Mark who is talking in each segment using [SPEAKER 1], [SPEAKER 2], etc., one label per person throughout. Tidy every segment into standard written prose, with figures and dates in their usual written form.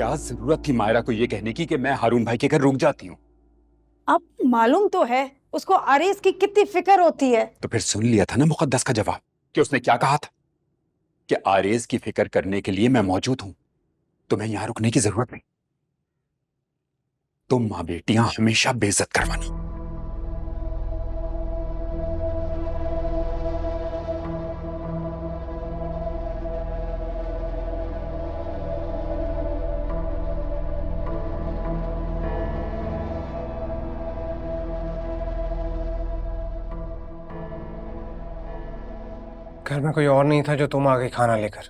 [SPEAKER 1] क्या जरूरत थी मायरा को ये कहने की कि मैं हारून भाई के घर रुक जाती हूँ?
[SPEAKER 2] अब मालूम तो है उसको आरिस की कितनी फिक्र होती है।
[SPEAKER 1] तो फिर सुन लिया था ना मुकद्दस का जवाब कि उसने क्या कहा था कि आरेज की फिक्र करने के लिए मैं मौजूद हूं, तुम्हें यहां रुकने की जरूरत नहीं। तुम मां बेटियां हमेशा बेइज्जत करवाना।
[SPEAKER 3] घर में कोई और नहीं था जो तुम आ गई खाना लेकर?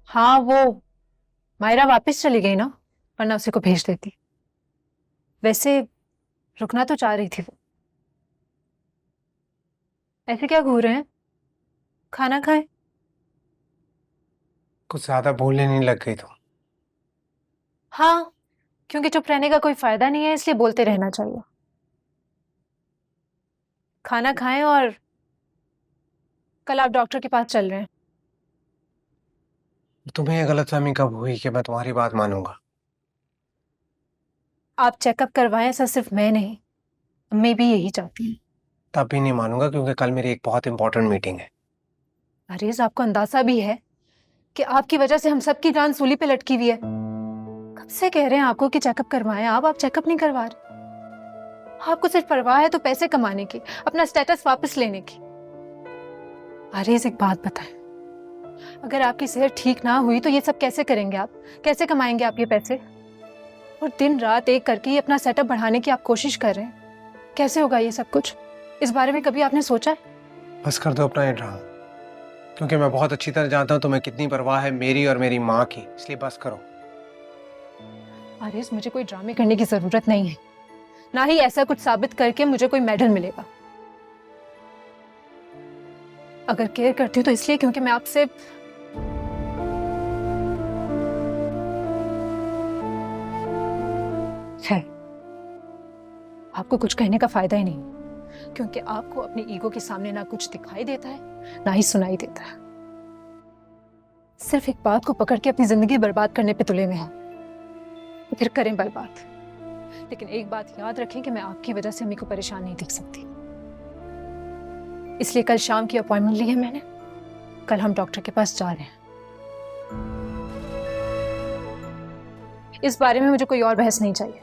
[SPEAKER 4] हाँ, वो मायरा वापस चली गई ना, वरना उसी को भेज देती। वैसे रुकना तो चाह रही थी वो। ऐसे क्या घूर रहे हैं? खाना खाएं।
[SPEAKER 3] कुछ ज्यादा बोलने नहीं लग गई तुम?
[SPEAKER 4] हाँ, क्योंकि चुप रहने का कोई फायदा नहीं है, इसलिए बोलते रहना चाहिए। खाना खाएं और कल आप डॉक्टर के पास चल रहे हैं।
[SPEAKER 3] तुम्हें ये गलतफहमी कब हुई कि मैं तुम्हारी बात मानूंगा?
[SPEAKER 4] आप चेकअप करवाएं, ऐसा सिर्फ मैं नहीं, अम्मी भी यही चाहती हैं।
[SPEAKER 3] तब भी नहीं मानूंगा क्योंकि कल मेरी एक बहुत इंपॉर्टेंट मीटिंग है।
[SPEAKER 4] अरेज, आपको अंदाजा भी है कि आपकी वजह से हम सबकी जान सूली पे लटकी हुई है। कब से कह रहे हैं आपको कि चेकअप करवाएं, आप चेकअप नहीं करवा रहे। आपको सिर्फ परवाह है तो पैसे कमाने की, अपना स्टेटस वापस लेने की। अरेज, एक बात बताएं, अगर आपकी सेहत ठीक ना हुई तो ये सब कैसे करेंगे आप? कैसे कमाएंगे आप ये पैसे? और दिन रात एक करके ही अपना सेटअप बढ़ाने की आप कोशिश कर रहे हैं। कैसे होगा ये सब कुछ? इस बारे में कभी आपने सोचा है?
[SPEAKER 3] बस कर दो अपना ये ड्रामा, क्योंकि मैं बहुत अच्छी तरह जानता हूँ तुम्हें कितनी परवाह है मेरी और मेरी माँ की, इसलिए बस करो।
[SPEAKER 4] अरेज, मुझे कोई ड्रामे करने की जरूरत नहीं है, ना ही ऐसा कुछ साबित करके मुझे कोई मेडल मिलेगा। अगर केयर करती हूँ तो इसलिए क्योंकि मैं आपसे है, आपको कुछ कहने का फायदा ही नहीं, क्योंकि आपको अपनी ईगो के सामने ना कुछ दिखाई देता है ना ही सुनाई देता है। सिर्फ एक बात को पकड़ के अपनी जिंदगी बर्बाद करने पे तुले हुए हैं। तो फिर करें बर्बाद, लेकिन एक बात याद रखें कि मैं आपकी वजह से अम्मी को परेशान नहीं देख सकती। इसलिए कल शाम की अपॉइंटमेंट ली है मैंने। कल हम डॉक्टर के पास जा रहे हैं। इस बारे में मुझे कोई और बहस नहीं चाहिए।